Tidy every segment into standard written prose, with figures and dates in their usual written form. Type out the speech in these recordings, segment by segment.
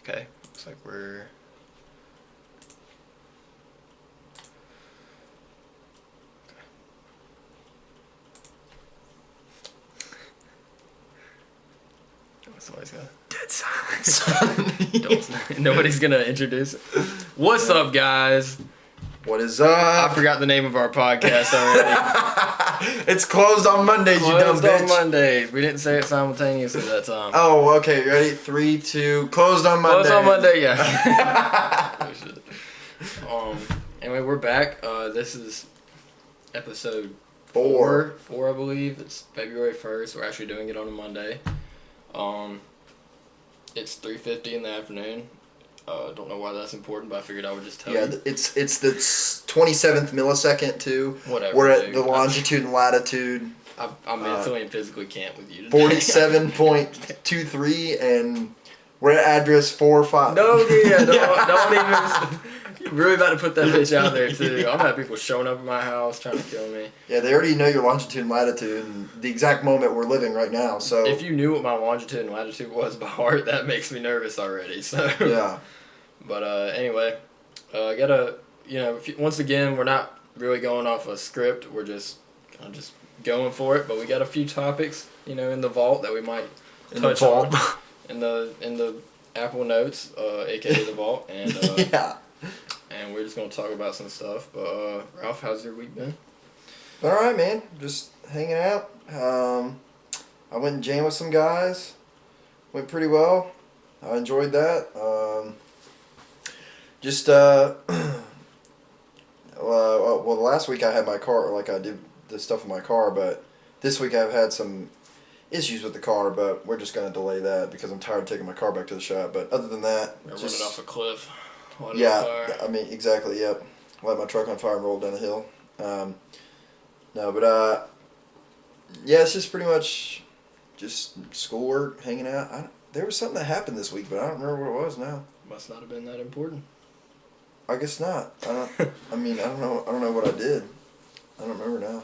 Okay, looks like we're... Somebody's gonna... Dead silence. Nobody's gonna introduce it. What's up, guys? What is up? I forgot the name of our podcast already. It's closed on Mondays, you dumb bitch. Closed on Monday. We didn't say it simultaneously that time. Oh, okay. Ready? 3, 2. Closed on Monday. Closed on Monday, yeah. Anyway, we're back. This is episode 4, I believe. It's February 1st. We're actually doing it on a Monday. It's 3:50 in the afternoon. Don't know why that's important, but I figured I would just tell you. Yeah, it's the 27th millisecond too. Whatever. We're at the longitude and latitude. I mentally and physically can't with you today. 47.23, and we're at address 45. No, yeah, don't even. You're really about to put that bitch out there too. I'm gonna have people showing up at my house trying to kill me. Yeah, they already know your longitude and latitude and the exact moment we're living right now. So if you knew what my longitude and latitude was by heart, that makes me nervous already. So yeah. But anyway, once again, we're not really going off a script. We're just kind of just going for it. But we got a few topics, in the vault that we might touch on in the Apple Notes, aka the vault, and yeah. And we're just gonna talk about some stuff. But Ralph, how's your week been? All right, man. Just hanging out. I went and jammed with some guys. Went pretty well. I enjoyed that. Well, last week I had my car, like I did the stuff with my car, but this week I've had some issues with the car, but we're just going to delay that because I'm tired of taking my car back to the shop. But other than that... Running off a cliff. Yeah, I mean, exactly, yep. Light my truck on fire and roll down the hill. Yeah, it's just pretty much just schoolwork, hanging out. There was something that happened this week, but I don't remember what it was now. Must not have been that important. I guess not. I don't know what I did. I don't remember now.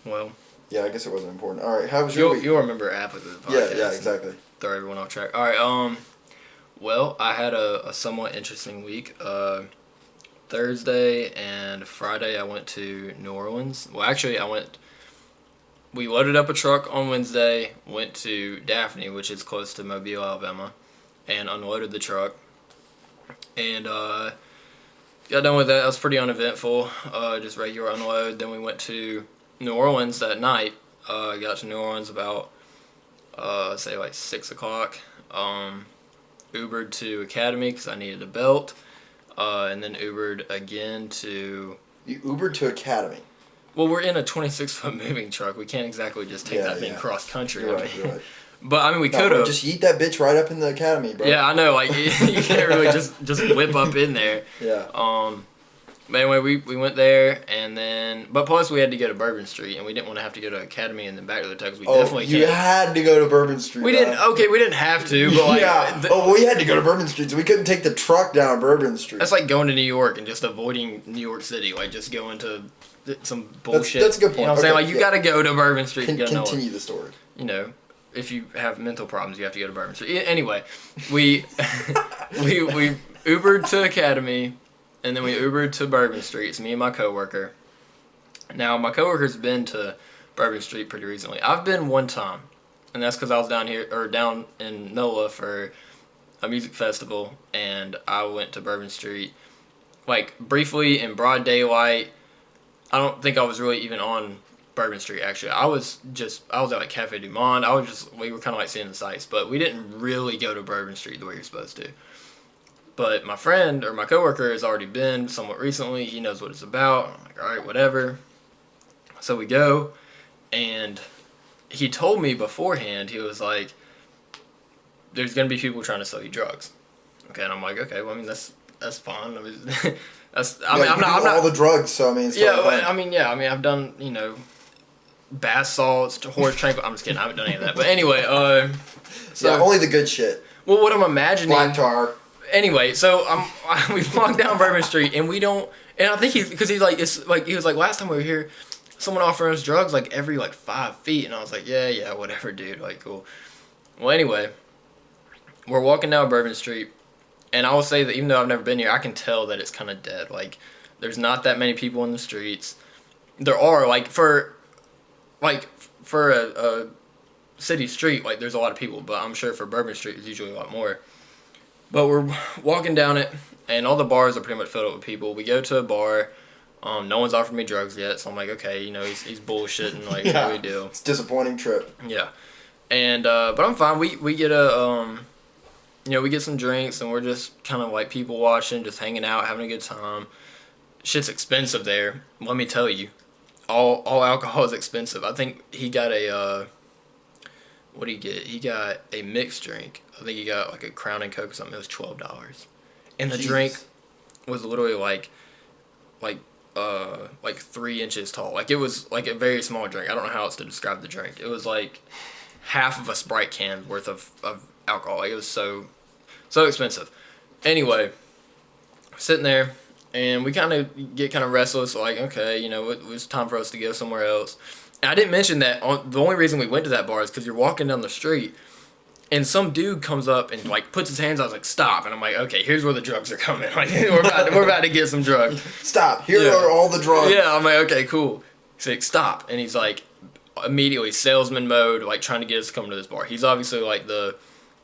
Well. Yeah, I guess it wasn't important. All right, how was your week? You'll remember after the podcast. Yeah, exactly. Throw everyone off track. All right. Well, I had a somewhat interesting week. Thursday and Friday, I went to New Orleans. Well, actually, we loaded up a truck on Wednesday, went to Daphne, which is close to Mobile, Alabama, and unloaded the truck. And got done with that. That was pretty uneventful, just regular unload. Then we went to New Orleans that night. Got to New Orleans about, say, like 6 o'clock. Ubered to Academy because I needed a belt. And then Ubered again to... You Ubered to Academy? Well, we're in a 26-foot moving truck. We can't exactly just take that thing cross-country. You're right. But, we could have. Just yeet that bitch right up in the Academy, bro. Yeah, I know. Like, you can't really just whip up in there. Yeah. But anyway, we went there, and then... But plus, we had to go to Bourbon Street, and we didn't want to have to go to Academy and then back to the truck, because we definitely can't. You had to go to Bourbon Street. We didn't have to, but like... Yeah. We had to go to Bourbon Street, so we couldn't take the truck down Bourbon Street. That's like going to New York and just avoiding New York City, like just going to some bullshit. That's a good point. You know what I'm saying? Like, you got to go to Bourbon Street. Continue the story. If you have mental problems, you have to go to Bourbon Street. Anyway, we Ubered to Academy, and then we Ubered to Bourbon Street. It's me and my coworker. Now, my coworker's been to Bourbon Street pretty recently. I've been one time, and that's because I was down in NOLA for a music festival, and I went to Bourbon Street, like, briefly in broad daylight. I don't think I was really even on Bourbon Street, actually. I was at like Cafe Du Monde. We were kind of like seeing the sights, but we didn't really go to Bourbon Street the way you're supposed to. But my friend, or my coworker, has already been somewhat recently. He knows what it's about. I'm like, all right, whatever. So we go, and he told me beforehand, he was like, there's going to be people trying to sell you drugs. Okay, and I'm like, okay, well, I mean, that's fine. I mean, I'm not all the drugs, so I mean, it's fine. I've done, bath salts, horse tranquil. I'm just kidding. I haven't done any of that. But anyway, only the good shit. Well, what I'm imagining. Black tar. Anyway, so we walk down Bourbon Street, and we don't. And I think he was like, last time we were here, someone offered us drugs like every 5 feet, and I was like, yeah, whatever, dude. Like, cool. Well, anyway, we're walking down Bourbon Street, And I will say that even though I've never been here, I can tell that it's kind of dead. Like, there's not that many people in the streets. There are, for a city street, like, there's a lot of people, but I'm sure for Bourbon Street, there's usually a lot more. But we're walking down it, and all the bars are pretty much filled up with people. We go to a bar. No one's offered me drugs yet, so I'm like, okay, he's bullshitting, like, yeah. What do we do? It's a disappointing trip. Yeah. And, but I'm fine. We get we get some drinks, and we're just kind of, like, people watching, just hanging out, having a good time. Shit's expensive there. Let me tell you. All alcohol is expensive. I think he got a, what did he get? He got a mixed drink. I think he got, like, a Crown and Coke or something. It was $12. And the drink was literally, like 3 inches tall. Like, it was, like, a very small drink. I don't know how else to describe the drink. It was, like, half of a Sprite can worth of alcohol. Like, it was so expensive. Anyway, sitting there, and we kind of get kind of restless, like, okay, it was time for us to go somewhere else. And I didn't mention that the only reason we went to that bar is because you're walking down the street, and some dude comes up and, like, puts his hands out. I was like, stop. And I'm like, okay, here's where the drugs are coming. Like, we're about to get some drugs. Stop. Here are all the drugs. Yeah, I'm like, okay, cool. He's like, stop. And he's like, immediately salesman mode, like, trying to get us to come to this bar. He's obviously, like, the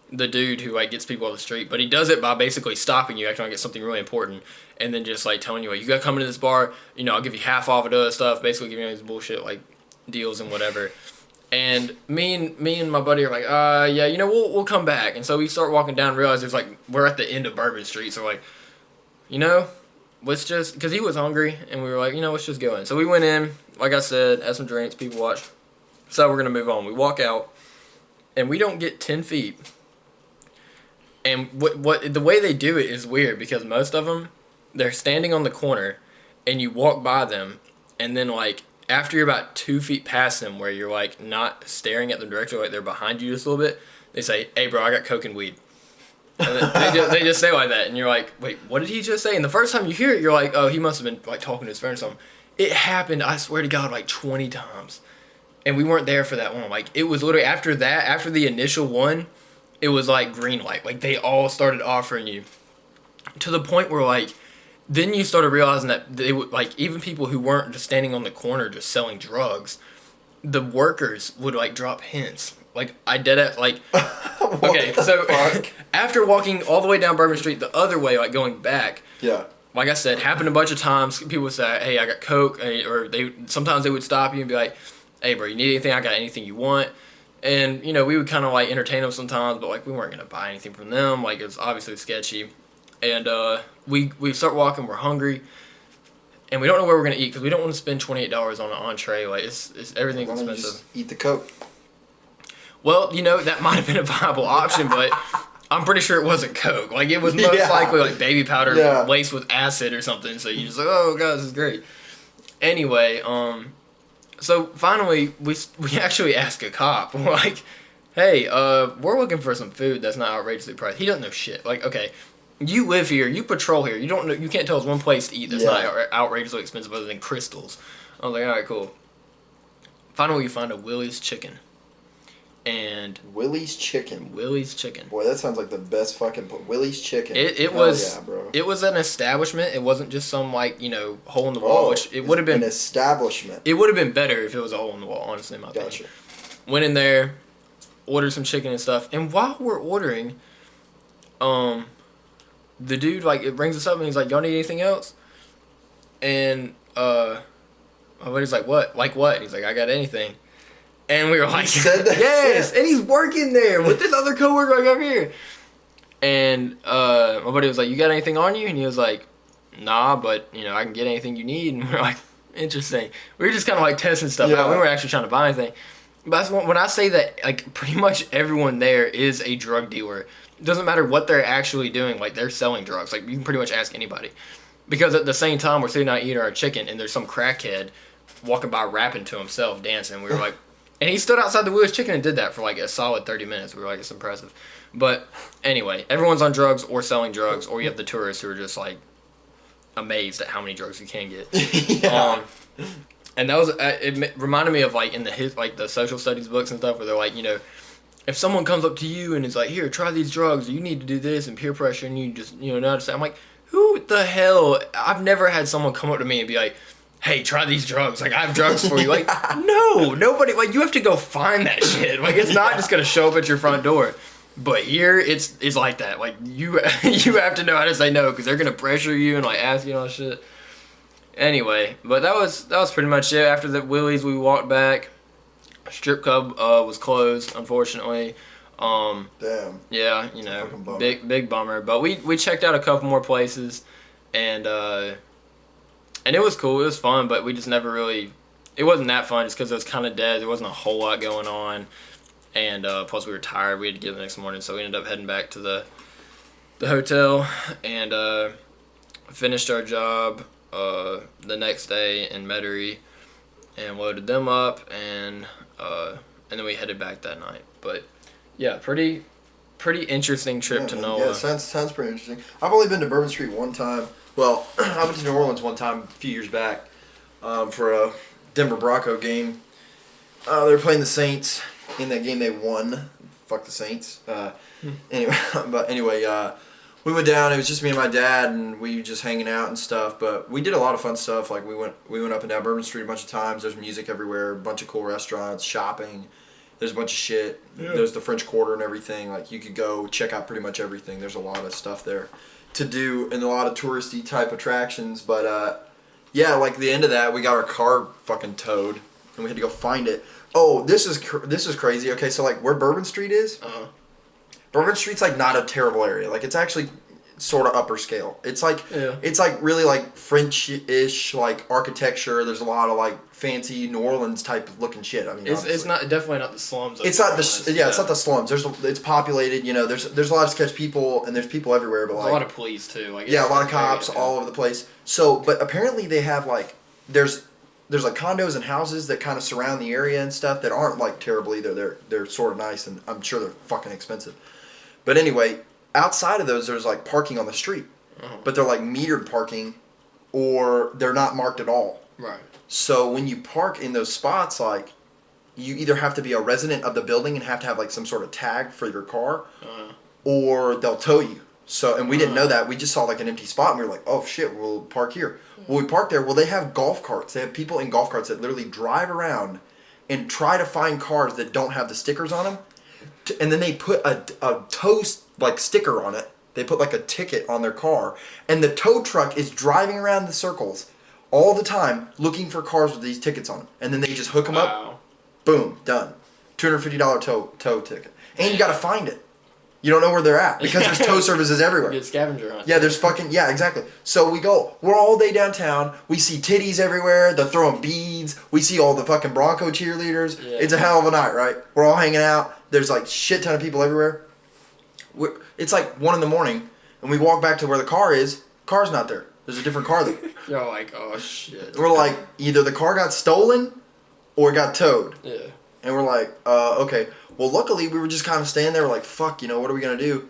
dude who, like, gets people off the street, but he does it by basically stopping you, acting like it's something really important, and then just, like, telling you, like, you gotta come into this bar, I'll give you half off of the other stuff, basically giving you these bullshit, like, deals and whatever. And me and my buddy are like, yeah, we'll come back. And so we start walking down and realize we're at the end of Bourbon Street, so we're like, let's just, because he was hungry, and we were like, let's just go in. So we went in, like I said, had some drinks, people watched, so we're gonna move on. We walk out, and we don't get 10 feet. And what the way they do it is weird, because most of them, they're standing on the corner, and you walk by them, and then, like, after you're about 2 feet past them, where you're, like, not staring at them directly, like they're behind you just a little bit, they say, hey, bro, I got coke and weed. And they just say like that, and you're like, wait, what did he just say? And the first time you hear it, you're like, oh, he must have been, like, talking to his friend or something. It happened, I swear to God, like 20 times. And we weren't there for that one. Like, it was literally after the initial one, it was like green light. Like, they all started offering you. To the point where, like, then you started realizing that they would, like, even people who weren't just standing on the corner just selling drugs, the workers would, like, drop hints. Like, I did it, like, okay, so after walking all the way down Bourbon Street the other way, like, going back, yeah, like I said, happened a bunch of times. People would say, hey, I got coke, or sometimes they would stop you and be like, hey, bro, you need anything? I got anything you want. And, we would kind of, like, entertain them sometimes, but, like, we weren't going to buy anything from them. Like, it was obviously sketchy. And we start walking, we're hungry, and we don't know where we're going to eat, because we don't want to spend $28 on an entree. Like, it's everything's expensive. Just eat the Coke. Well, that might have been a viable option, but I'm pretty sure it wasn't Coke. Like, it was most likely, like, baby powder laced with acid or something, so you're just like, oh, God, this is great. Anyway, so finally, we actually ask a cop. We're like, hey, we're looking for some food that's not outrageously priced. He doesn't know shit. Like, okay, you live here, you patrol here, you don't know, you can't tell us one place to eat that's not outrageously expensive other than Crystals. I was like, all right, cool. Finally, we find a Willie's Chicken. And Willie's Chicken. Boy, that sounds like the best fucking Willie's Chicken. It was. Yeah, bro. It was an establishment. It wasn't just some, like, hole in the wall. Which it would have been an establishment. It would have been better if it was a hole in the wall. Honestly, in my opinion. Went in there, ordered some chicken and stuff, and while we're ordering, the dude, like, it brings us up and he's like, y'all need anything else? And my buddy's like, what? Like what? And he's like, I got anything. And we were like, he said that? Yes, and he's working there with this other coworker like over here. And my buddy was like, you got anything on you? And he was like, nah, but I can get anything you need. And we were like, interesting. We were just kind of like testing stuff out. We weren't actually trying to buy anything. But when I say that, like, pretty much everyone there is a drug dealer. It doesn't matter what they're actually doing. Like, they're selling drugs. Like, you can pretty much ask anybody. Because at the same time, we're sitting out eating our chicken, and there's some crackhead walking by rapping to himself, dancing. We were like, and he stood outside the Willie's Chicken and did that for like a solid 30 minutes. We were like, it's impressive. But anyway, everyone's on drugs or selling drugs, or you have the tourists who are just like amazed at how many drugs you can get. And that was it reminded me of like in the social studies books and stuff where they're like, if someone comes up to you and is like, here, try these drugs, you need to do this, and peer pressure, and you just, not to say, I'm like, who the hell? I've never had someone come up to me and be like, hey, try these drugs. Like, I have drugs for you. Like, no, nobody, like, you have to go find that shit. Like, it's not just going to show up at your front door. But here, it's like that. Like, you have to know how to say no, because they're going to pressure you and, like, ask you all shit. Anyway, but that was pretty much it. After the Willie's, we walked back. Strip club was closed, unfortunately. Damn. Yeah, big bummer. But we checked out a couple more places, and it was cool. It was fun, but we just never really. It wasn't that fun just because it was kind of dead. There wasn't a whole lot going on, and plus we were tired. We had to get the next morning, so we ended up heading back to the hotel and finished our job the next day in Metairie and loaded them up, and then we headed back that night. But yeah, pretty interesting trip to NOLA. Yeah, sounds pretty interesting. I've only been to Bourbon Street one time. Well, I went to New Orleans one time a few years back for a Denver Bronco game. They were playing the Saints. In that game, they won. Fuck the Saints. Anyway, we went down. It was just me and my dad, and we were just hanging out and stuff. But we did a lot of fun stuff. Like we went up and down Bourbon Street a bunch of times. There's music everywhere. A bunch of cool restaurants, shopping. There's a bunch of shit. Yeah. There's the French Quarter and everything. Like you could go check out pretty much everything. There's a lot of stuff there to do and a lot of touristy type attractions. But yeah, like the end of that, we got our car fucking towed and we had to go find it. Oh, this is crazy. Okay, so like where Bourbon Street is, Bourbon Street's like not a terrible area. Like it's actually sort of upper scale. It's like it's like really like French-ish like architecture. There's a lot of like fancy New Orleans type looking shit. I mean, it's not definitely not the slums. It's not it's not the slums. It's populated. There's a lot of sketch people and there's people everywhere. But there's like a lot of police too. Like, a lot of cops all over the place. So, but apparently they have like there's like condos and houses that kind of surround the area and stuff that aren't like terrible either. They're sort of nice and I'm sure they're fucking expensive. But anyway, outside of those, there's like parking on the street, but they're like metered parking, or they're not marked at all. Right. So when you park in those spots, like you either have to be a resident of the building and have to have like some sort of tag for your car, or they'll tow you. So and we didn't know that. We just saw like an empty spot and we were like, oh shit, we'll park here. Well, we parked there. Well, they have golf carts. They have people in golf carts that literally drive around and try to find cars that don't have the stickers on them. And then they put a tow like sticker on it. They put like a ticket on their car, and the tow truck is driving around the circles all the time looking for cars with these tickets on them. And then they just hook them up. Boom, done. $250 tow ticket, and you got to find it. You don't know where they're at because there's tow services everywhere. Good scavenger hunt. Yeah, exactly. So we're all day downtown. We see titties everywhere. They're throwing beads. We see all the fucking Bronco cheerleaders. Yeah. It's a hell of a night, right? We're all hanging out. There's like shit ton of people everywhere. It's like 1 a.m, and we walk back to where the car is. Car's not there. There's a different car there. You're like, oh shit. We're like, either the car got stolen or it got towed. Yeah. And we're like, okay. Well, luckily, we were just kind of standing there. We're like, fuck, what are we going to do?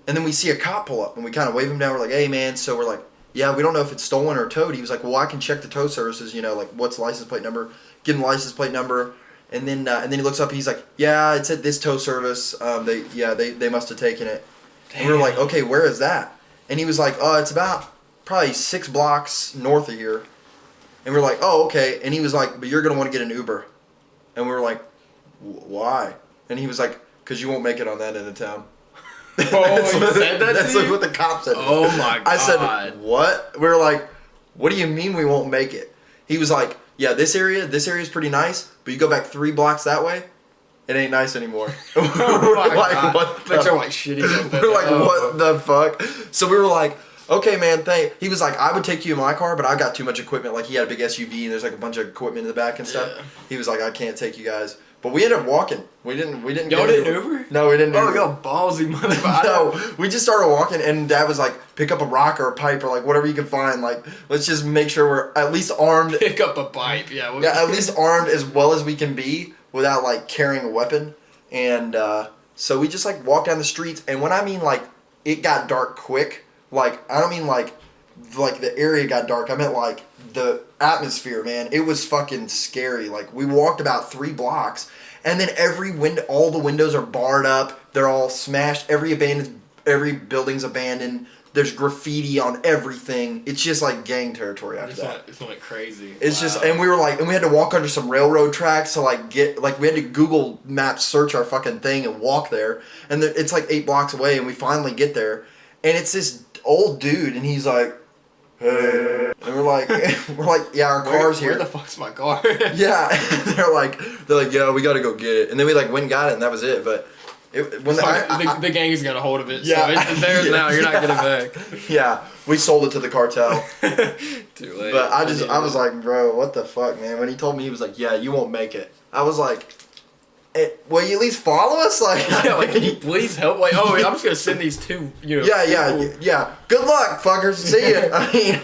And then we see a cop pull up, and we kind of wave him down. We're like, hey, man. So we're like, yeah, we don't know if it's stolen or towed. He was like, well, I can check the tow services, like, what's the license plate number? Give him the license plate number. And then he looks up, and he's like, yeah, it's at this tow service. They must have taken it. Damn. And we were like, okay, where is that? And he was like, it's about probably 6 blocks north of here. And we were like, oh, okay. And he was like, but you're going to want to get an Uber. And we were like, why? And he was like, because you won't make it on that end of town. Oh, he said that That's to you? what the cop said. Oh, my God. I said, what? We were like, what do you mean we won't make it? He was like, yeah, this area is pretty nice, but you go back 3 blocks that way, it ain't nice anymore. Oh, my God. What But you're like shitting up there. We're like, what the fuck? So we were like, okay, man, he was like, I would take you in my car, but I got too much equipment. Like, he had a big SUV, and there's like a bunch of equipment in the back and stuff. Yeah. He was like, I can't take you guys. But we ended up walking. We didn't. Y'all didn't Uber? No, we didn't. Oh, y'all ballsy motherfucker. No, we just started walking, and Dad was like, "Pick up a rock or a pipe or like whatever you can find. Like, let's just make sure we're at least armed. Pick up a pipe, yeah. Yeah, at least armed as well as we can be without like carrying a weapon. And so we just like walked down the streets, and when I mean like it got dark quick, like I don't mean like the area got dark. I meant like the atmosphere, man. It was fucking scary. Like we walked about 3 blocks. And then all the windows are barred up. They're all smashed. Every building's abandoned. There's graffiti on everything. It's just like gang territory after that. It's like crazy. It's just, and we had to walk under some railroad tracks to we had to Google Maps search our fucking thing and walk there. And it's like 8 blocks away, and we finally get there, and it's this old dude, and he's like, "Hey," and we're like, "Yeah, our car's here." Where the fuck's my car? Yeah, they're like, "Yeah, we gotta go get it," and then we went and got it, and that was it. But the gang's got a hold of it. Yeah, so it's theirs now. You're not getting it back. Yeah, we sold it to the cartel. Too late. But I was like, bro, what the fuck, man? When he told me, he was like, "Yeah, you won't make it." I was like, "Will you at least follow us?" Like, yeah, like, can you please help? Like, I'm just gonna send these two. Yeah. Good luck, fuckers. See ya. I mean,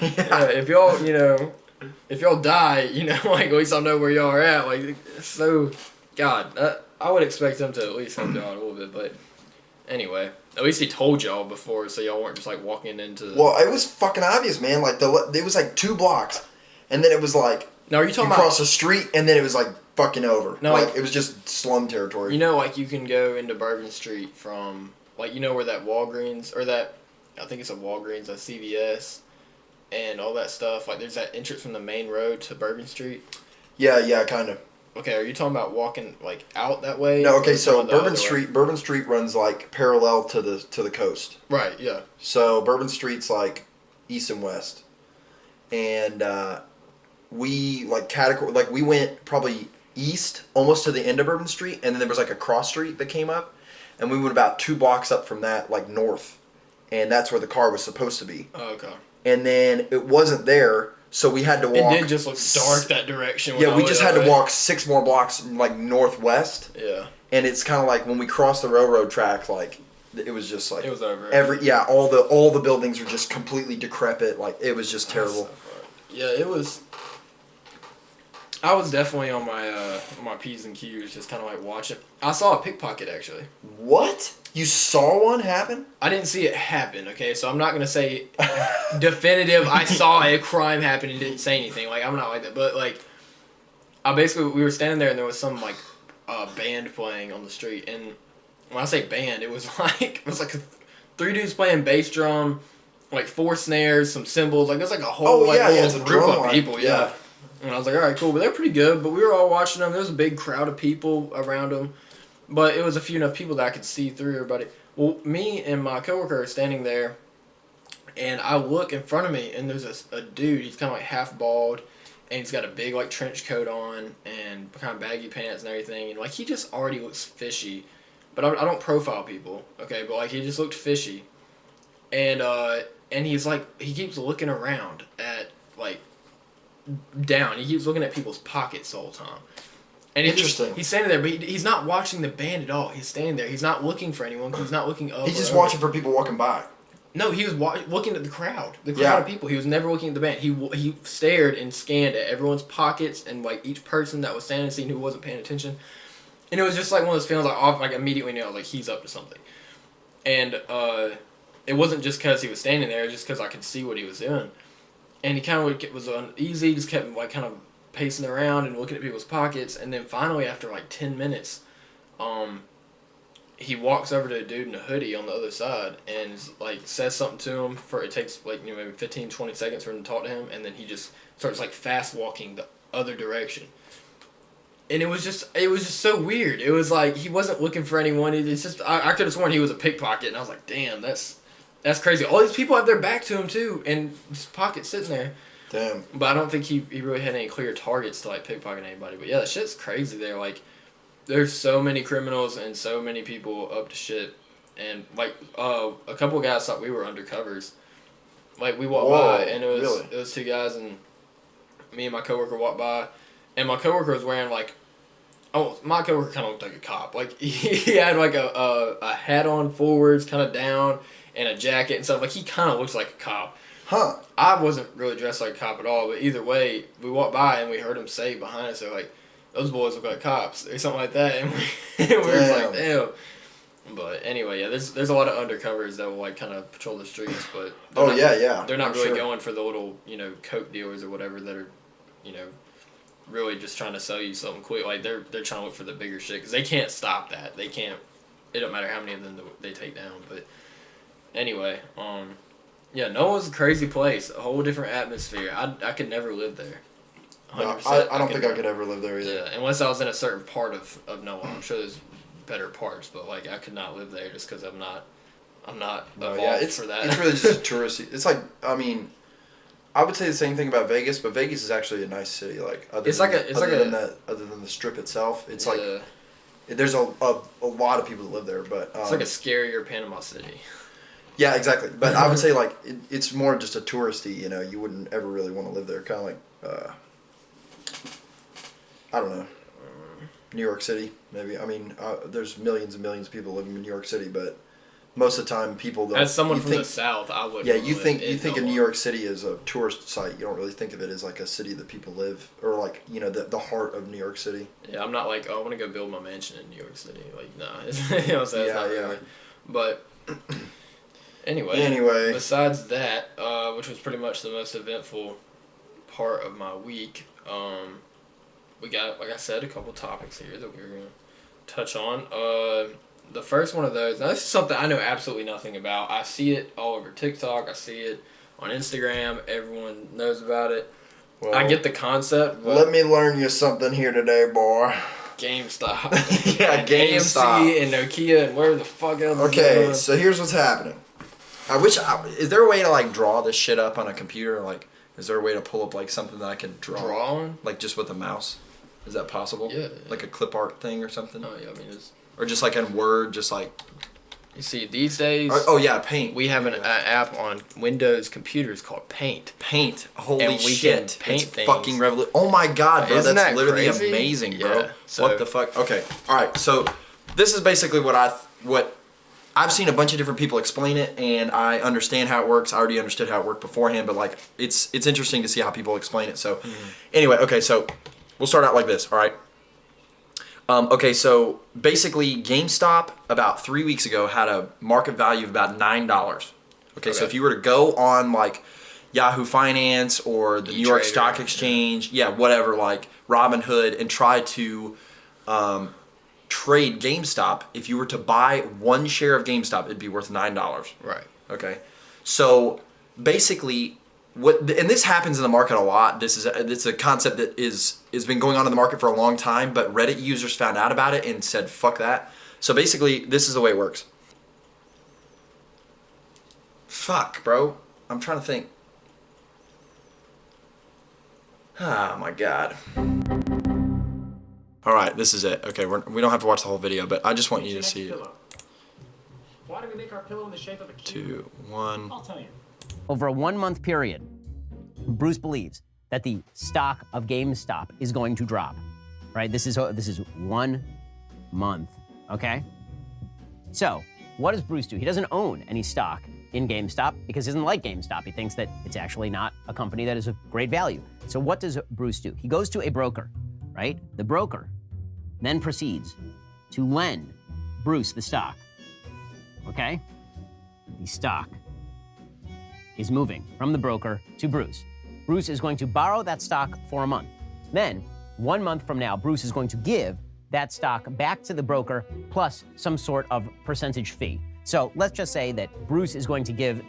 if y'all die, like at least I'll know where y'all are at. Like, so, God, I would expect them to at least help y'all out a little bit. But anyway, at least he told y'all before, so y'all weren't just like walking into. Well, it was fucking obvious, man. Like it was like 2 blocks, and then it was like. Now, are you talking across the street, and then it was like fucking over. No, like it was just slum territory. Like you can go into Bourbon Street from where that Walgreens or that I think it's a Walgreens, a CVS, and all that stuff. Like there's that entrance from the main road to Bourbon Street. Yeah, kind of. Okay, are you talking about walking like out that way? No, okay. So Bourbon Street runs like parallel to the coast. Right. Yeah. So Bourbon Street's like east and west, and we we went probably east almost to the end of Bourbon Street, and then there was like a cross street that came up, and we went about 2 blocks up from that, like north, and that's where the car was supposed to be. Oh, okay. And then it wasn't there. So we had to walk. It did just look dark that direction. Yeah, we just had to walk 6 more blocks, like northwest. Yeah. And it's kind of like when we crossed the railroad track, like it was just like it was over. All the buildings were just completely decrepit. Like it was just terrible. Yeah, it was. I was definitely on my P's and Q's, just kind of like watching. I saw a pickpocket actually. What? You saw one happen? I didn't see it happen, okay? So I'm not going to say definitive I saw a crime happen and didn't say anything. Like, I'm not like that. But, like, we were standing there and there was some, like, band playing on the street. And when I say band, it was like 3 dudes playing bass drum, like 4 snares, some cymbals. Like, there's like a whole group of people, yeah. And I was like, all right, cool. But they're pretty good. But we were all watching them. There was a big crowd of people around them. But it was a few enough people that I could see through everybody. Well, me and my coworker are standing there, and I look in front of me, and there's a dude. He's kind of like half bald, and he's got a big like trench coat on and kind of baggy pants and everything. And like he just already looks fishy. But I don't profile people, okay? But like he just looked fishy, and he's like he keeps looking around at like down. He keeps looking at people's pockets the whole time. And interesting. He's standing there, but he's not watching the band at all. He's standing there. He's not looking for anyone. He's not looking up. He's just watching for people walking by. No, he was looking at the crowd. The crowd of people. He was never looking at the band. He stared and scanned at everyone's pockets and like each person that was standing, seeing who wasn't paying attention. And it was just like one of those feelings like immediately knew like he's up to something. And it wasn't just because he was standing there, just because I could see what he was doing. And he kind of was uneasy, just kept like kind of pacing around and looking at people's pockets, and then finally after like 10 minutes he walks over to a dude in a hoodie on the other side and like says something to him. It takes like maybe 15-20 seconds for him to talk to him, and then he just starts like fast walking the other direction. And it was just so weird. It was like he wasn't looking for anyone. It's just I could have sworn he was a pickpocket, and I was like, damn, that's crazy. All these people have their back to him too, and his pocket's sitting there. Damn. But I don't think he really had any clear targets to like pickpocket anybody. But yeah, that shit's crazy there. Like, there's so many criminals and so many people up to shit. And like a couple of guys thought we were undercovers. Like we walked by and it was 2 guys, and me and my coworker walked by, and my coworker was wearing like my coworker kind of looked like a cop. Like he had like a hat on forwards, kind of down, and a jacket and stuff. Like he kind of looks like a cop. Huh. I wasn't really dressed like a cop at all, but either way, we walked by and we heard him say behind us, they're like, those boys look like cops, or something like that, and we were just like, damn. But anyway, yeah, there's a lot of undercovers that will like kind of patrol the streets, but they're not really going for the little, coke dealers or whatever that are, really just trying to sell you something quick. Like they're trying to look for the bigger shit because they can't stop that. They can't. It don't matter how many of them they take down. But anyway, yeah, Noah's a crazy place. A whole different atmosphere. I could never live there. No, I don't think I could ever live there either. Yeah, unless I was in a certain part of Noah. I'm sure there's better parts, but like I could not live there just because I'm not evolved for that. It's really just touristy. It's like, I mean, I would say the same thing about Vegas, but Vegas is actually a nice city. Like other than the strip itself, it's like there's a lot of people that live there, but it's like a scarier Panama City. Yeah, exactly. But I would say like it's more just a touristy. You know, you wouldn't ever really want to live there. Kind of like I don't know, New York City maybe. I mean, there's millions and millions of people living in New York City, but most of the time people don't. As someone from the South, I would. Yeah, you think of New York City as a tourist site. You don't really think of it as like a city that people live, or like, you know, the heart of New York City. Yeah, I'm not like, oh, I want to go build my mansion in New York City. Like, nah. You know what I'm saying? Yeah, really. But anyway. Besides that, which was pretty much the most eventful part of my week, we got, like I said, a couple topics here that we were going to touch on. The first one of those, now this is something I know absolutely nothing about. I see it all over TikTok. I see it on Instagram. Everyone knows about it. Well, I get the concept. But let me learn you something here today, boy. GameStop. Yeah, GameStop. AMC and Nokia and where the fuck else. Okay, so here's what's happening. Is there a way to like draw this shit up on a computer? Like, is there a way to pull up like something that I can draw on? Like just with a mouse? Is that possible? Yeah. Like a clip art thing or something? Oh, yeah, I mean, it's... Or just like in Word, just like... You see, these days... Oh, yeah, Paint. We have an app on Windows computers called Paint. Paint. Holy shit. Paint it's things. Fucking revolutionary. Oh my god, bro. Isn't that's that literally crazy? Amazing, bro. Yeah, so... What the fuck? Okay. Alright, so this is basically what I've seen a bunch of different people explain it, and I understand how it works. I already understood how it worked beforehand, but like it's interesting to see how people explain it. So anyway, okay, so we'll start out like this, alright? Okay, so basically GameStop about 3 weeks ago had a market value of about $9. Okay, so if you were to go on like Yahoo Finance or the New York Stock Exchange, whatever, like Robinhood, and try to trade GameStop, if you were to buy one share of GameStop, it'd be worth $9. Right. Okay. So basically, and this happens in the market a lot. It's a concept that has been going on in the market for a long time, but Reddit users found out about it and said, fuck that. So basically, this is the way it works. Fuck, bro. I'm trying to think. Oh my god. Alright, this is it. Okay, we don't have to watch the whole video, but I just want you to see it. Why do we make our pillow in the shape of a cube? 2, 1. I'll tell you. Over a 1 month period, Bruce believes that the stock of GameStop is going to drop. Right? This is 1 month. Okay? So, what does Bruce do? He doesn't own any stock in GameStop because he doesn't like GameStop. He thinks that it's actually not a company that is of great value. So what does Bruce do? He goes to a broker, right? The broker then proceeds to lend Bruce the stock. Okay? The stock is moving from the broker to Bruce. Bruce is going to borrow that stock for a month. Then, 1 month from now, Bruce is going to give that stock back to the broker plus some sort of percentage fee. So let's just say that Bruce is going to give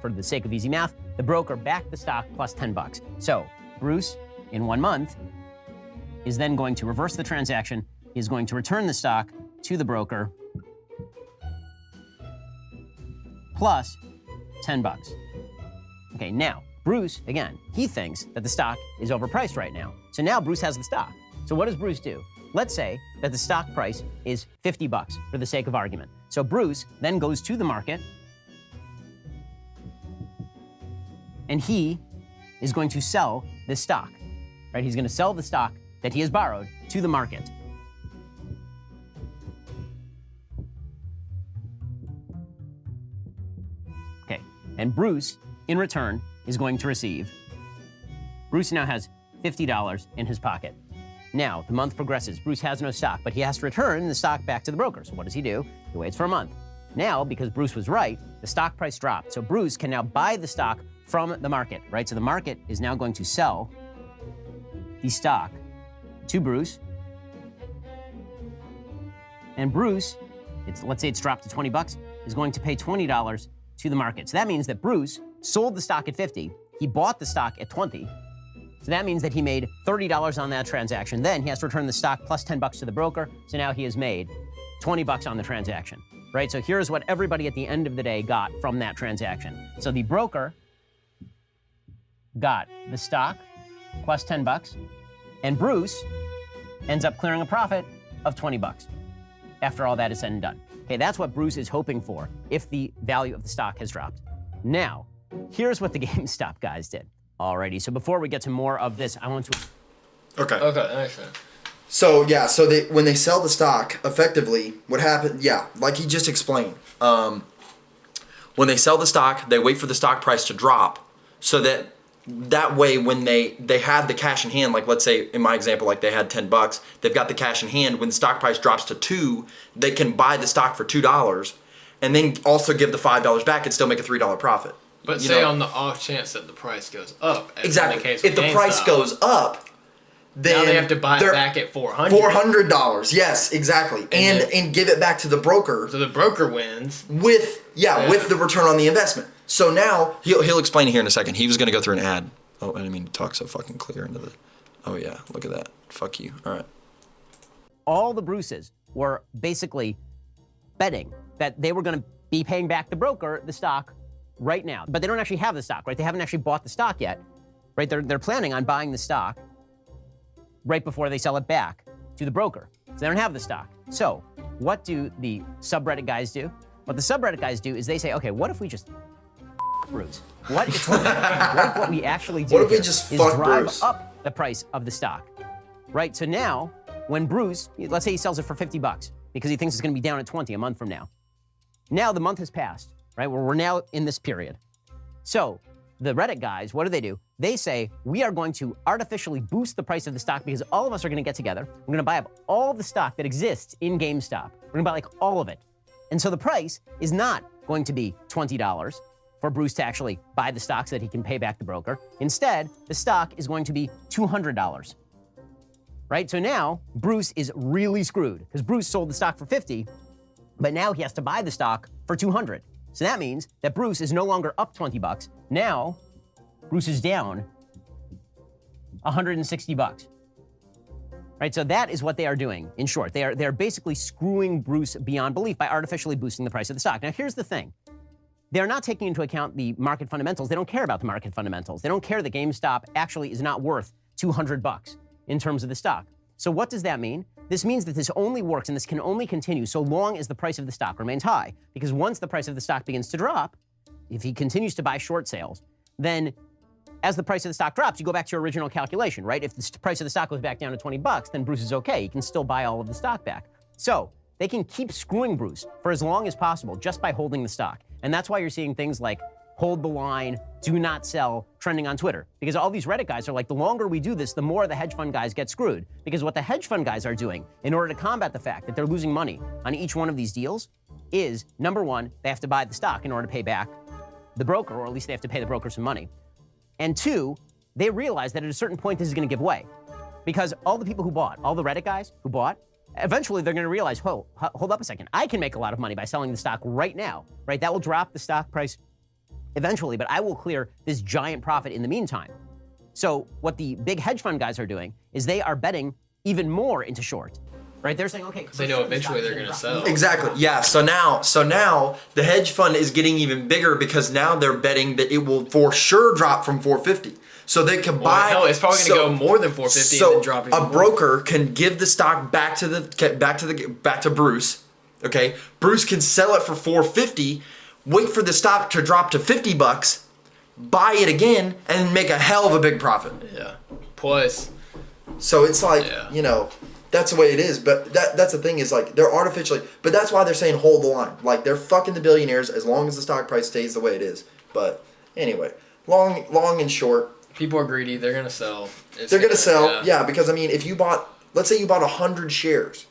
for the sake of easy math, the broker back the stock plus $10. So Bruce, in 1 month, is then going to reverse the transaction. He's going to return the stock to the broker plus $10. Okay, now, Bruce, again, he thinks that the stock is overpriced right now. So now Bruce has the stock. So what does Bruce do? Let's say that the stock price is $50 for the sake of argument. So Bruce then goes to the market and he is going to sell this stock, right? He's going to sell the stock that he has borrowed to the market. Okay, and Bruce, in return, is going to receive. Bruce now has $50 in his pocket. Now, the month progresses. Bruce has no stock, but he has to return the stock back to the broker. So what does he do? He waits for a month. Now, because Bruce was right, the stock price dropped. So Bruce can now buy the stock from the market, right? So the market is now going to sell the stock to Bruce. And Bruce, let's say it's dropped to 20 bucks, is going to pay $20 to the market. So that means that Bruce sold the stock at 50. He bought the stock at 20. So that means that he made $30 on that transaction. Then he has to return the stock plus 10 bucks to the broker. So now he has made 20 bucks on the transaction, right? So here's what everybody at the end of the day got from that transaction. So the broker got the stock plus 10 bucks, and Bruce ends up clearing a profit of 20 bucks after all that is said and done. Okay, that's what Bruce is hoping for if the value of the stock has dropped. Now, here's what the GameStop guys did. Alrighty, so before we get to more of this, I want to... Okay. Okay, that makes sense. So, yeah, when they sell the stock, effectively, what happened, yeah, like he just explained. When they sell the stock, they wait for the stock price to drop so that way when they have the cash in hand, like let's say in my example, like they had 10 bucks, they've got the cash in hand. When the stock price drops to $2, they can buy the stock for $2 and then also give the $5 back and still make a $3 profit. But say on the off chance that the price goes up. Exactly. In the case if the price goes up, then now they have to buy it back at $400. $400, yes, exactly. And give it back to the broker. So the broker wins. With the return on the investment. So now he'll explain it here in a second. He was going to go through an ad. Oh, I didn't mean to talk so fucking clear into the... Oh, yeah. Look at that. Fuck you. All right. All the Bruces were basically betting that they were going to be paying back the broker the stock right now. But they don't actually have the stock, right? They haven't actually bought the stock yet, right? They're planning on buying the stock right before they sell it back to the broker. So they don't have the stock. So what do the subreddit guys do? What the subreddit guys do is they say, okay, what if we just Bruce? What if what we actually do what if we just is fuck drive Bruce? up the price of the stock, right? So now, when Bruce, let's say he sells it for 50 bucks because he thinks it's going to be down at 20 a month from now. Now the month has passed, right? We're now in this period. So the Reddit guys, what do? They say, we are going to artificially boost the price of the stock because all of us are going to get together. We're going to buy up all the stock that exists in GameStop. We're going to buy like all of it. And so the price is not going to be $20 for Bruce to actually buy the stock so that he can pay back the broker. Instead, the stock is going to be $200, right? So now Bruce is really screwed because Bruce sold the stock for 50, but now he has to buy the stock for 200. So that means that Bruce is no longer up 20 bucks. Now Bruce is down 160 bucks. Right, so that is what they are doing, in short. They are basically screwing Bruce beyond belief by artificially boosting the price of the stock. Now, here's the thing. They're not taking into account the market fundamentals. They don't care about the market fundamentals. They don't care that GameStop actually is not worth 200 bucks in terms of the stock. So what does that mean? This means that this only works and this can only continue so long as the price of the stock remains high. Because once the price of the stock begins to drop, if he continues to buy short sales, then as the price of the stock drops, you go back to your original calculation, right? If the price of the stock goes back down to 20 bucks, then Bruce is okay. He can still buy all of the stock back. So they can keep screwing Bruce for as long as possible just by holding the stock. And that's why you're seeing things like hold the line, do not sell, trending on Twitter. Because all these Reddit guys are like, the longer we do this, the more the hedge fund guys get screwed. Because what the hedge fund guys are doing in order to combat the fact that they're losing money on each one of these deals is, number one, they have to buy the stock in order to pay back the broker, or at least they have to pay the broker some money. And two, they realize that at a certain point this is going to give way. Because all the people who bought, all the Reddit guys who bought, eventually they're going to realize, whoa, hold up a second. I can make a lot of money by selling the stock right now, right? That will drop the stock price eventually, but I will clear this giant profit in the meantime. So what the big hedge fund guys are doing is they are betting even more into short. Right? They're saying, okay, they know eventually they're going to sell. Exactly. Yeah. So now the hedge fund is getting even bigger because now they're betting that it will for sure drop from 450. So they can buy. Hell, it's probably going to go more than 450 and then drop even more. A broker can give the stock back to Bruce. Okay. Bruce can sell it for 450. Wait for the stock to drop to 50 bucks, buy it again, and make a hell of a big profit. Yeah. Plus. So it's like that's the way it is, but that's the thing is like they're artificially, but that's why they're saying hold the line. Like they're fucking the billionaires as long as the stock price stays the way it is. But anyway, long and short. People are greedy. They're gonna sell. They're gonna sell, yeah. Because I mean, if you bought, let's say you bought 100 shares,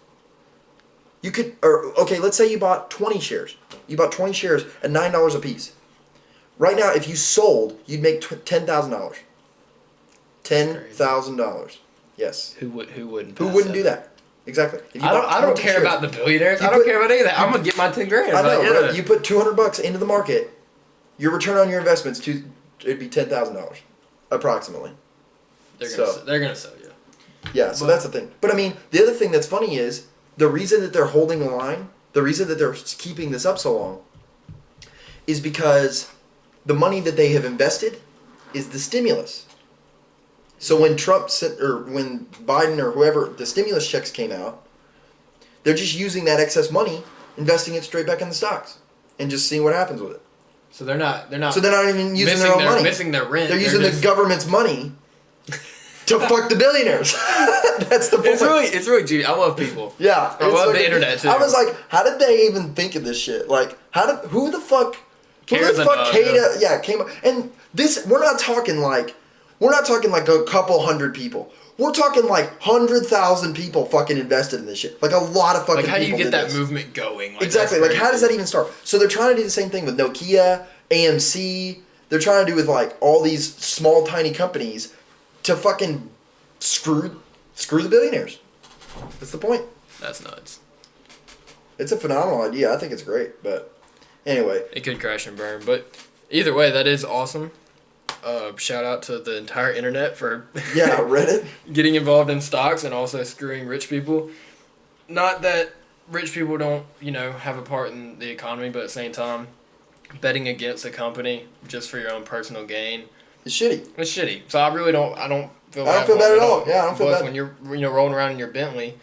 you could, let's say you bought 20 shares. You bought 20 shares at $9 a piece. Right now, if you sold, you'd make $10,000. $10,000. Yes. Who wouldn't? Who wouldn't do that? Exactly. If you I bought don't 22 care shares- about the billionaires. You I don't put- care about any of that. I'm gonna get my 10 grand. I know, Like, yeah. right? You put $200 into the market, your return on your investments it'd be $10,000, approximately. They're gonna sell you. Yeah, so that's the thing. But I mean, the other thing that's funny is the reason that they're holding the line, the reason that they're keeping this up so long, is because the money that they have invested is the stimulus. So when when Biden or whoever, the stimulus checks came out, they're just using that excess money, investing it straight back in the stocks, and just seeing what happens with it. So they're not. So they're not even using their own money. Missing their rent. They're using the government's money to fuck the billionaires. That's the point. It's really genius. I love people. Yeah, I love the internet too. I was like, how did they even think of this shit? Like, who the fuck came up? And this, we're not talking like a couple hundred people. We're talking like 100,000 people fucking invested in this shit. Like a lot of fucking people. Like, how do you get did that this. movement going? Like, Exactly. Like, how does that even start? So they're trying to do the same thing with Nokia, AMC. They're trying to do with like all these small, tiny companies to fucking screw the billionaires. That's the point. That's nuts. It's a phenomenal idea. I think it's great. But anyway. It could crash and burn. But either way, that is awesome. Shout out to the entire internet for Reddit getting involved in stocks and also screwing rich people. Not that rich people don't, have a part in the economy, but at the same time, betting against a company just for your own personal gain. It's shitty. It's shitty. So I don't feel bad. I don't feel bad at all. Yeah, I don't feel Plus, bad. when you're rolling around in your Bentley,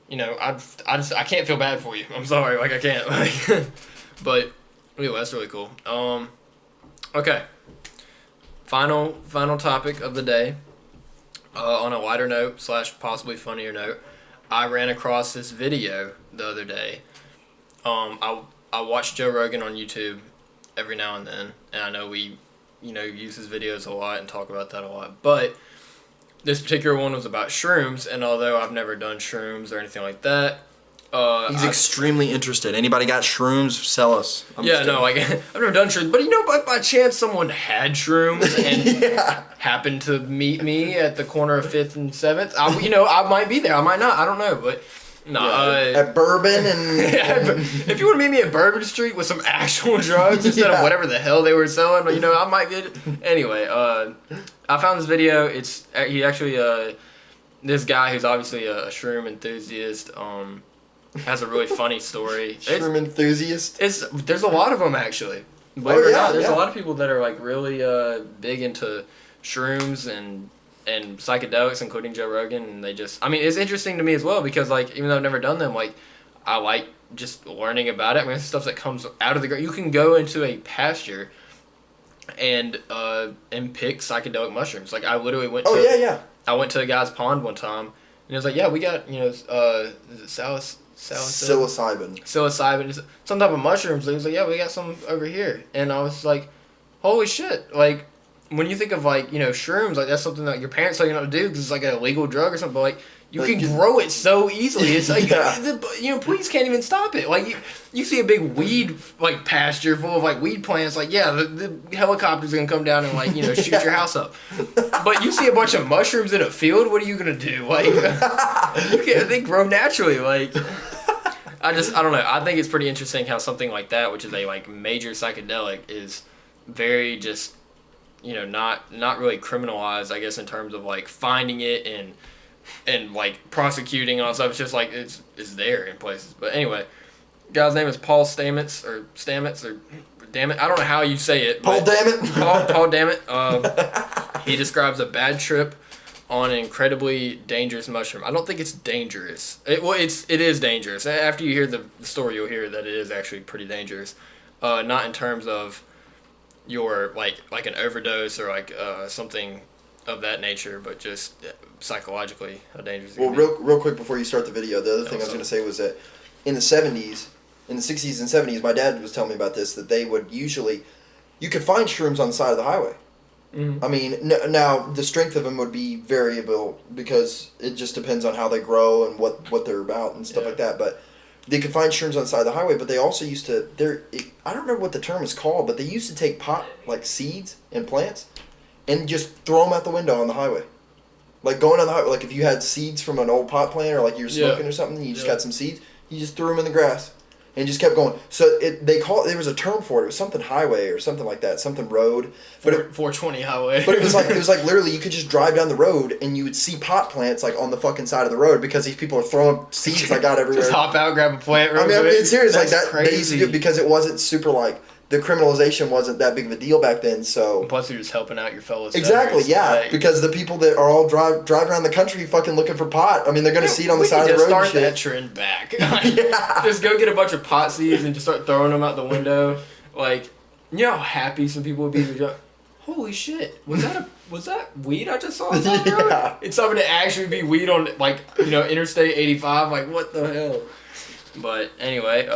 I can't feel bad for you. I'm sorry, like I can't. Like, but anyway, that's really cool. Okay. Final topic of the day. On a lighter note / possibly funnier note, I ran across this video the other day. I watch Joe Rogan on YouTube every now and then, and I know we, use his videos a lot and talk about that a lot. But this particular one was about shrooms, and although I've never done shrooms or anything like that, he's extremely interested. Anybody got shrooms? Sell us. I've never done shrooms, but by chance someone had shrooms and happened to meet me at the corner of 5th and 7th. I might be there. I might not. I don't know, but at Bourbon and if you want to meet me at Bourbon Street with some actual drugs instead of whatever the hell they were selling, I might be. Anyway, I found this video. He actually this guy who's obviously a shroom enthusiast. Has a really funny story. Shroom enthusiast. There's a lot of them actually. Believe it or not, there's a lot of people that are like really big into shrooms and psychedelics, including Joe Rogan, and it's interesting to me as well because like even though I've never done them, like I like just learning about it. I mean, it's stuff that comes out of the ground. You can go into a pasture and pick psychedelic mushrooms. Like I literally went to I went to a guy's pond one time and he was like, yeah, we got is it psilocybin. It's some type of mushrooms. He was like, yeah, we got some over here. And I was like, holy shit. Like, when you think of, like, shrooms, like, that's something that your parents tell you not to do because it's, like, a illegal drug or something. But, like, you can grow it so easily. It's like, police can't even stop it. Like, you see a big weed, like, pasture full of, like, weed plants. Like, yeah, the helicopter's going to come down and, like, shoot your house up. But you see a bunch of mushrooms in a field, what are you going to do? Like, they grow naturally. Like, I don't know. I think it's pretty interesting how something like that, which is a, like, major psychedelic, is very just, not really criminalized, I guess, in terms of, like, finding it and like prosecuting and all that stuff. It's just like it's there in places. But anyway, guy's name is Paul Stamets or damn it, I don't know how you say it. Paul Dammit. Paul Dammit. He describes a bad trip on an incredibly dangerous mushroom. I don't think it's dangerous. It is dangerous. After you hear the story, you'll hear that it is actually pretty dangerous. Not in terms of your like an overdose or like something of that nature, but just psychologically how dangerous it can be. Real quick before you start the video, the other thing I was going to say was that in the 60s and 70s, my dad was telling me about this, that they would usually, you could find shrooms on the side of the highway. Mm-hmm. I mean, now the strength of them would be variable because it just depends on how they grow and what they're about and stuff like that, but they could find shrooms on the side of the highway, but they also used to, I don't remember what the term is called, but they used to take pot, like seeds and plants, and just throw them out the window on the highway. Like going on the highway, like if you had seeds from an old pot plant or like you were smoking or something, you just got some seeds, you just threw them in the grass. And just kept going. So there was a term for it. It was something highway or something like that, something road. But 420 highway. But it was like literally you could just drive down the road and you would see pot plants like on the fucking side of the road because these people are throwing seeds like out everywhere. Just hop out, grab a plant. I'm being serious. That's like that, crazy. they used to do it because it wasn't super like the criminalization wasn't that big of a deal back then. So plus you're just helping out your fellow. Exactly, yeah. Like, because the people that are all drive around the country fucking looking for pot. I mean, they're gonna see it on the side of the road. Start and shit. that trend back. Just go get a bunch of pot seeds and just start throwing them out the window. Like, you know how happy some people would be. Holy shit! Was that weed I just saw on the road? Yeah. It's something to actually be weed on, like, Interstate 85. Like, what the hell? But anyway,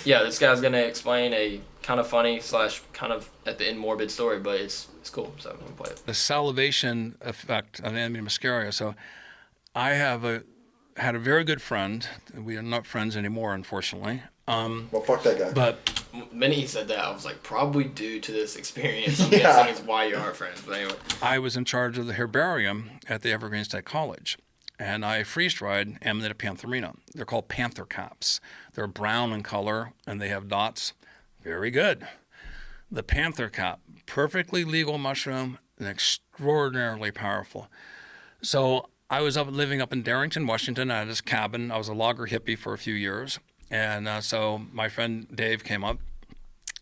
yeah, this guy's gonna explain a kind of funny / kind of at the end morbid story, but it's cool, so I'm gonna play it. The salivation effect of anemia muscaria. So I had a very good friend. We are not friends anymore, unfortunately. Well, fuck that guy. But the minute he said that, I was like, probably due to this experience. I'm guessing it's why you aren't friends. But anyway, I was in charge of the herbarium at the Evergreen State College, and I freeze-dried Amanita pantherina. They're called panther caps. They're brown in color, and they have dots. Very good. The panther cap, perfectly legal mushroom and extraordinarily powerful. So I was living up in Darrington, Washington. I had this cabin. I was a logger hippie for a few years. And so my friend Dave came up,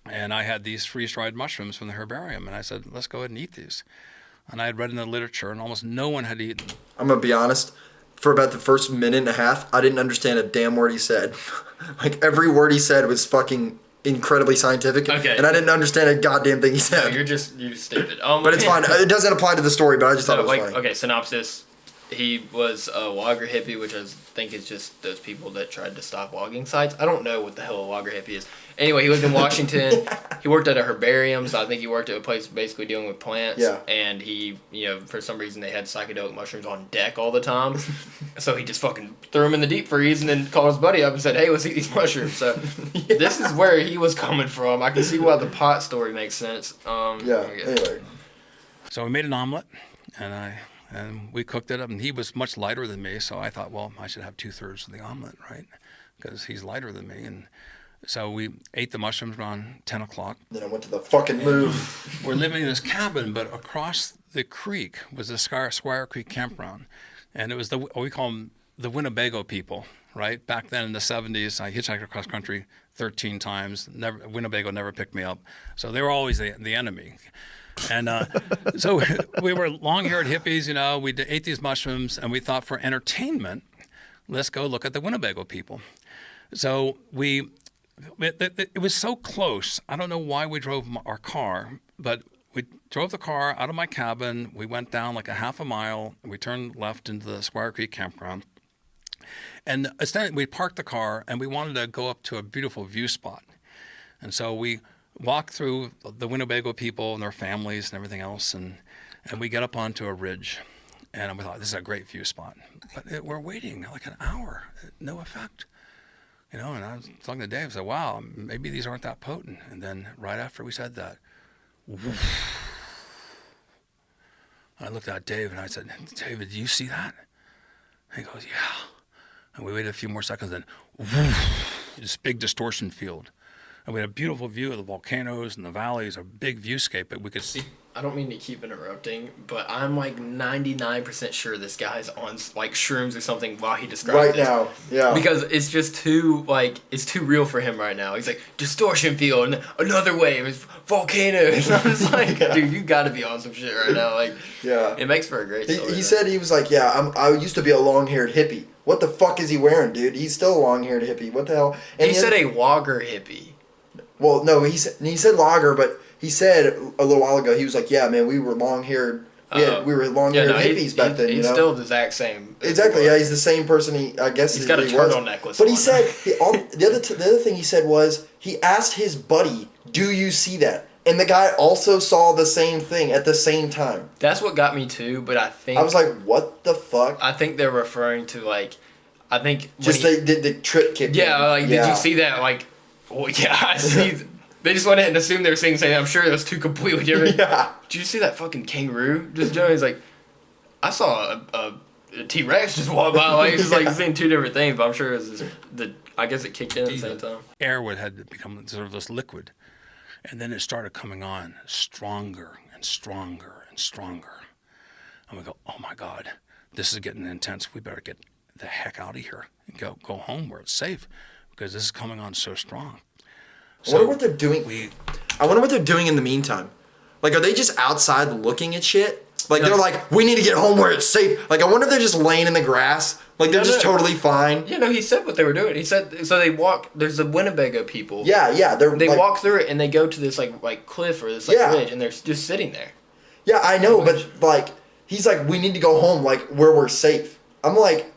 and I had these freeze-dried mushrooms from the herbarium. And I said, let's go ahead and eat these. And I had read in the literature, and almost no one had eaten. I'm going to be honest. For about the first minute and a half, I didn't understand a damn word he said. Like, every word he said was fucking incredibly scientific, and I didn't understand a goddamn thing he said. No, you're stupid. But it's fine. It doesn't apply to the story, but I just thought it was funny. Okay, synopsis. He was a logger hippie, which I think is just those people that tried to stop logging sites. I don't know what the hell a logger hippie is. Anyway, he lived in Washington. He worked at a herbarium, so I think he worked at a place basically dealing with plants. Yeah. And he, for some reason they had psychedelic mushrooms on deck all the time. So he just fucking threw them in the deep freeze and then called his buddy up and said, hey, let's eat these mushrooms. So this is where he was coming from. I can see why the pot story makes sense. Anyway. So we made an omelet, and we cooked it up, and he was much lighter than me, so I thought, well, I should have 2/3 of the omelet, right? Because he's lighter than me, and so we ate the mushrooms around 10 o'clock. Then I went to the fucking moon. We're living in this cabin, but across the creek was the Squire Creek campground, and it was we call them the Winnebago people, right? Back then in the 70s, I hitchhiked across country 13 times. Winnebago never picked me up, so they were always the enemy. And so we were long-haired hippies, we ate these mushrooms, and we thought for entertainment, let's go look at the Winnebago people. So it was so close. I don't know why we drove our car, but we drove the car out of my cabin. We went down like a half a mile, and we turned left into the Squire Creek campground. And we parked the car, and we wanted to go up to a beautiful view spot. And so we walk through the Winnebago people and their families and everything else, and we get up onto a ridge, and we thought, this is a great view spot. But we're waiting like an hour, no effect. And I was talking to Dave, I said, wow, maybe these aren't that potent. And then right after we said that, I looked at Dave and I said, David, do you see that? And he goes, yeah. And we waited a few more seconds, then this big distortion field. And we had a beautiful view of the volcanoes and the valleys, a big viewscape that we could see. I don't mean to keep interrupting, but I'm like 99% sure this guy's on like shrooms or something while he describes right now. Yeah. Because it's just too it's too real for him right now. He's like, distortion field, and another wave, it's volcanoes. And I'm just like, dude, you got to be on some shit right now. Like, yeah, it makes for a great story. He said he was like, I used to be a long-haired hippie. What the fuck is he wearing, dude? He's still a long-haired hippie. What the hell? And he said a logger hippie. Well, no, he said logger, but he said a little while ago, he was like, yeah, man, we were long-haired. We were long-haired hippies back then, He's still the exact same. Exactly, yeah, he's the same person. I guess he's got a turtle necklace. But he said the other thing he said was he asked his buddy, "Do you see that?" And the guy also saw the same thing at the same time. That's what got me too. But I was like, "What the fuck?" I think they're referring to just the trip kicked. Yeah, did you see that? Like, well, yeah, I see. They just went ahead and assumed they were saying, I'm sure those two completely different. Yeah. Did you see that fucking kangaroo? Just Joey's like, I saw a T-Rex just walk by. Like it's just like seeing two different things. But I'm sure it was I guess it kicked in at the same time. Air had become sort of this liquid, and then it started coming on stronger and stronger and stronger. And we go, oh my God, this is getting intense. We better get the heck out of here and go home where it's safe, because this is coming on so strong. I wonder what they're doing. I wonder what they're doing in the meantime. Like, are they just outside looking at shit? Like, they're like, we need to get home where it's safe. Like, I wonder if they're just laying in the grass. Like, they're just totally fine. Yeah, no, he said what they were doing. He said, so they walk, there's the Winnebago people. Yeah. They walk through it and they go to this, like cliff or this, ridge, and they're just sitting there. Yeah, I know, but, like, he's like, we need to go home, like, where we're safe. I'm like,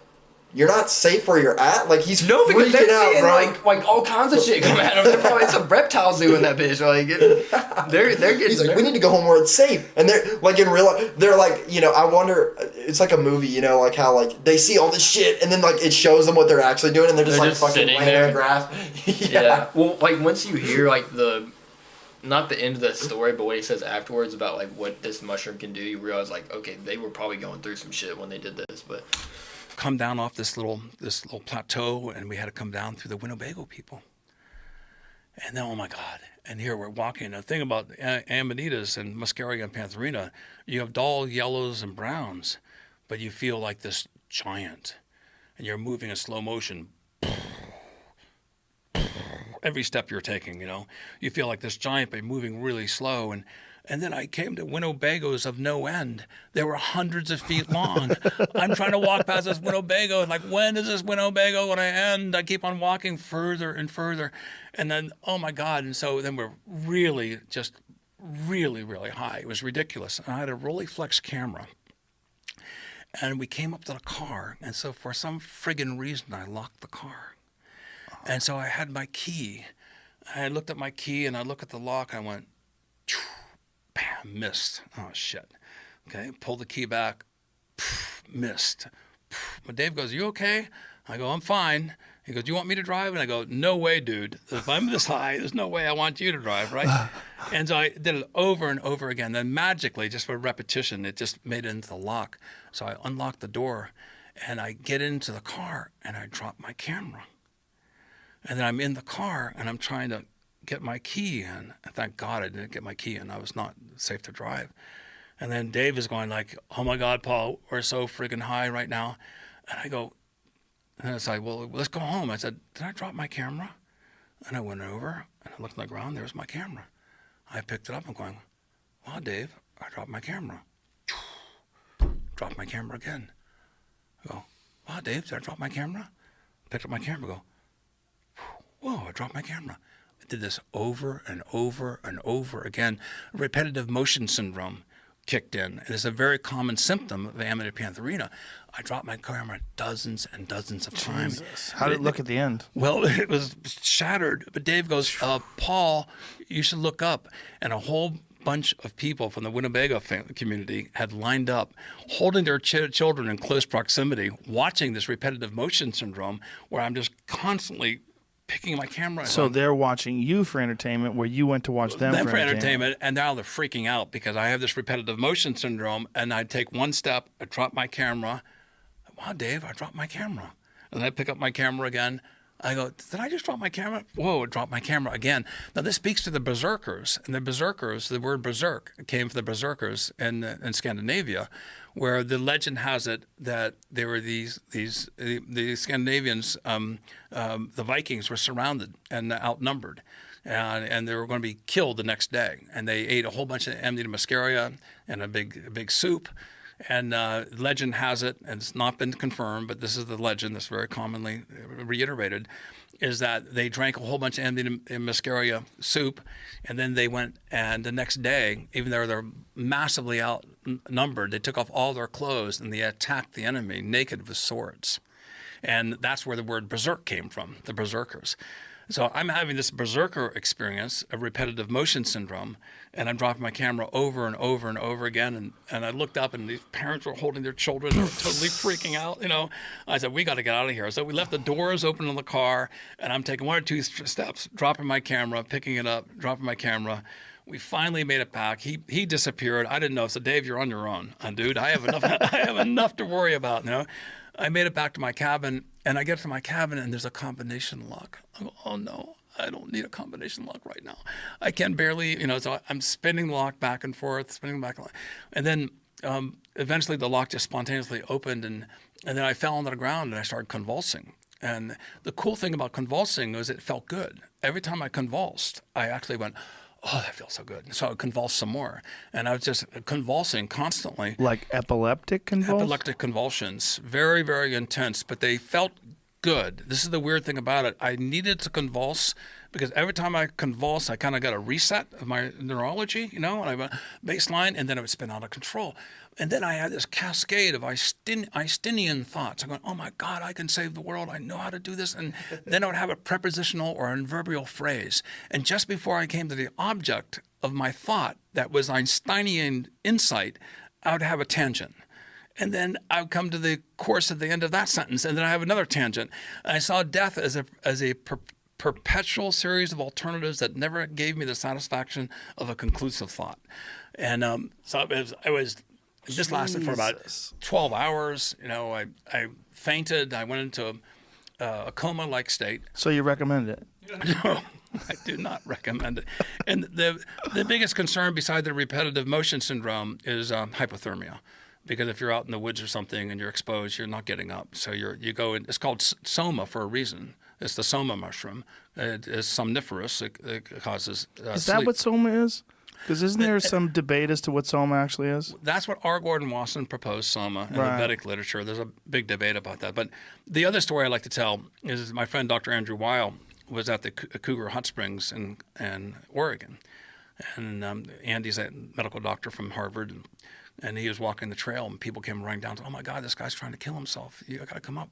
you're not safe where you're at? Like, he's freaking out, bro. Like all kinds of shit come at him. They're probably some reptile zoo in that bitch. Like, they're getting... He's like, we need to go home where it's safe. And they're, like, in real life, they're like, you know, I wonder, it's like a movie, you know, like how, like, they see all this shit, and then, like, it shows them what they're actually doing, and they're just like, fucking laying in the grass. Yeah. Well, like, once you hear, like, not the end of the story, but what he says afterwards about, like, what this mushroom can do, you realize, like, okay, they were probably going through some shit when they did this, but... Come down off this little plateau, and we had to come down through the Winnebago people. And then, oh my God! And here we're walking. The thing about amanitas and muscaria and pantherina, you have dull yellows and browns, but you feel like this giant, and you're moving in slow motion. Every step you're taking, you know, you feel like this giant, but you're moving really slow. And then I came to Winnebagos of no end. They were hundreds of feet long. I'm trying to walk past this Winnebago, and like, when is this Winnebago going to end? I keep on walking further and further. And then, oh my God. And so then we're really high. It was ridiculous. And I had a Rolleiflex camera. And we came up to the car. And so for some friggin' reason, I locked the car. And so I had my key. I looked at my key, and I looked at the lock. And I went, bam, missed. Oh, shit. Okay, pull the key back. Missed. But Dave goes, you okay? I go, I'm fine. He goes, do you want me to drive? And I go, no way, dude. If I'm this high, there's no way I want you to drive, right? And so I did it over and over again. Then magically, just for repetition, it just made it into the lock. So I unlocked the door, and I get into the car, and I drop my camera. And then I'm in the car, and I'm trying to get my key in. And thank God I didn't get my key in. I was not safe to drive. And then Dave is going like, oh my God, Paul, we're so friggin' high right now. And I go, and it's like, well, let's go home. I said, did I drop my camera? And I went over, and I looked on the ground, there's my camera. I picked it up, and going, wow, Dave, I dropped my camera. Dropped my camera again. I go, wow, Dave, did I drop my camera? Picked up my camera, go, whoa, I dropped my camera. I did this over and over and over again. Repetitive motion syndrome kicked in. It is a very common symptom of Amanita pantherina. I dropped my camera dozens and dozens of times. Jesus. How did it look at the end? Well, it was shattered. But Dave goes, Paul, you should look up. And a whole bunch of people from the Winnebago community had lined up, holding their children in close proximity, watching this repetitive motion syndrome, where I'm just constantly picking my camera. So they're watching you for entertainment, where you went to watch them for entertainment. And now they're freaking out because I have this repetitive motion syndrome, and I take one step, I drop my camera. Wow, Dave, I dropped my camera. And I pick up my camera again. I go, did I just drop my camera? Whoa, I dropped my camera again. Now, this speaks to the berserkers. And the berserkers, the word berserk came from the berserkers in Scandinavia, where the legend has it that there were the Scandinavians, the Vikings were surrounded and outnumbered. And they were going to be killed the next day. And they ate a whole bunch of Amanita muscaria and a big soup. And legend has it, and it's not been confirmed, but this is the legend that's very commonly reiterated, is that they drank a whole bunch of Amanita muscaria soup, and then they went, and the next day, even though they're massively outnumbered, they took off all their clothes and they attacked the enemy naked with swords. And that's where the word berserk came from, the berserkers. So I'm having this berserker experience of repetitive motion syndrome, and I'm dropping my camera over and over and over again. And I looked up, and these parents were holding their children. They were totally freaking out. You know, I said, we got to get out of here. So we left the doors open in the car, and I'm taking one or two steps, dropping my camera, picking it up, dropping my camera. We finally made it back. He disappeared. I didn't know. So Dave, you're on your own, dude. I have enough. I have enough to worry about. You know, I made it back to my cabin, and I get to my cabin, and there's a combination lock. I go, oh no, I don't need a combination lock right now. I can barely, you know. So I'm spinning the lock back and forth, spinning back, and then eventually the lock just spontaneously opened, and then I fell onto the ground and I started convulsing. And the cool thing about convulsing was it felt good. Every time I convulsed, I actually went, oh, that feels so good. So I would convulse some more. And I was just convulsing constantly. Like epileptic convulsions? Epileptic convulsions. Very, very intense, but they felt good. This is the weird thing about it. I needed to convulse because every time I convulse, I kind of got a reset of my neurology, you know, and I went baseline, and then it would spin out of control. And then I had this cascade of Einsteinian thoughts. I'm going, oh my God, I can save the world. I know how to do this. And then I would have a prepositional or adverbial phrase. And just before I came to the object of my thought that was Einsteinian insight, I would have a tangent. And then I would come to the course at the end of that sentence, and then I have another tangent. And I saw death as a perpetual series of alternatives that never gave me the satisfaction of a conclusive thought. And so this lasted for about 12 hours. You know, I fainted. I went into a coma-like state. So you recommend it? No, I do not recommend it. And the biggest concern beside the repetitive motion syndrome is hypothermia. Because if you're out in the woods or something and you're exposed, you're not getting up. So you go in. It's called soma for a reason. It's the soma mushroom. It is somniferous. It causes Is sleep. that what soma is? Because isn't there some debate as to what soma actually is? That's what R. Gordon Wasson proposed, soma, in the Vedic literature. There's a big debate about that. But the other story I like to tell is my friend Dr. Andrew Weil was at the Cougar Hot Springs in Oregon. And Andy's a medical doctor from Harvard. And he was walking the trail, and people came running down. Oh, my God, this guy's trying to kill himself. You got to come up.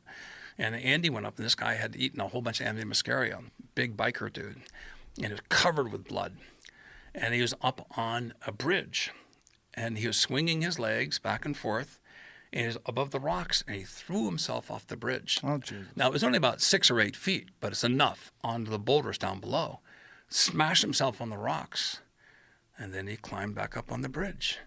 And Andy went up, and this guy had eaten a whole bunch of muscaria, big biker dude, and he was covered with blood. And he was up on a bridge, and he was swinging his legs back and forth, and he was above the rocks, and he threw himself off the bridge. Oh, Jesus. Now, it was only about 6 or 8 feet, but it's enough onto the boulders down below. Smashed himself on the rocks, and then he climbed back up on the bridge.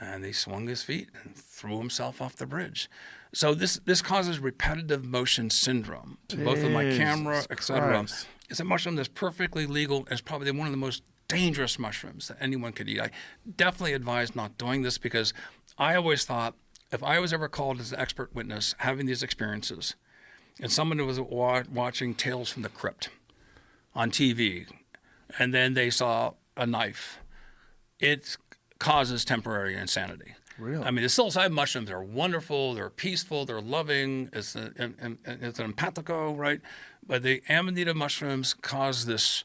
And he swung his feet and threw himself off the bridge. So this causes repetitive motion syndrome, both with my camera, etc. It's a mushroom that's perfectly legal. It's probably one of the most dangerous mushrooms that anyone could eat. I definitely advise not doing this because I always thought if I was ever called as an expert witness having these experiences, and someone was watching Tales from the Crypt on TV, and then they saw a knife, it causes temporary insanity. Really? I mean, the psilocybin mushrooms are wonderful. They're peaceful. They're loving. It's an empathico, right? But the amanita mushrooms cause this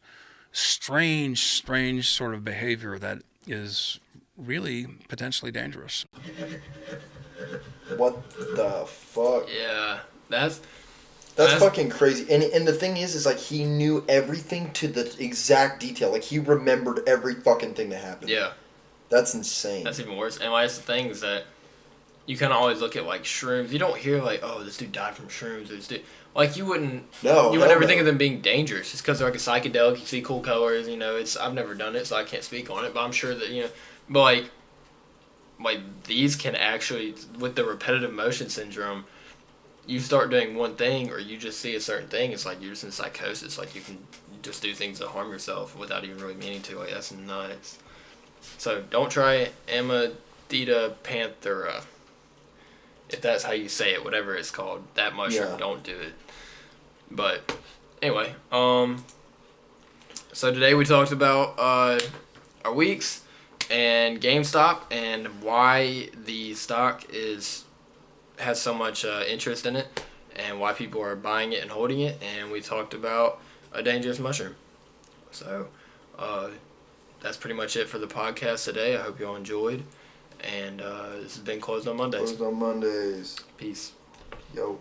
strange sort of behavior that is really potentially dangerous. What the fuck? Yeah, that's fucking crazy. And the thing is like he knew everything to the exact detail. Like he remembered every fucking thing that happened. Yeah. That's insane. That's even worse. And that's the thing is that you kind of always look at like shrooms. You don't hear like, oh, this dude died from shrooms. This dude, like you wouldn't never think of them being dangerous just because they're like a psychedelic. You see cool colors. You know, I've never done it, so I can't speak on it. But I'm sure that but like these can actually, with the repetitive motion syndrome, you start doing one thing or you just see a certain thing. It's like you're just in psychosis. Like you can just do things to harm yourself without even really meaning to. Like that's nuts. So don't try Amanita panthera, if that's how you say it, whatever it's called. That mushroom, Don't do it. But anyway, so today we talked about our weeks and GameStop and why the stock has so much interest in it and why people are buying it and holding it. And we talked about a dangerous mushroom. So that's pretty much it for the podcast today. I hope you all enjoyed. And this has been Closed on Mondays. Closed on Mondays. Peace. Yo.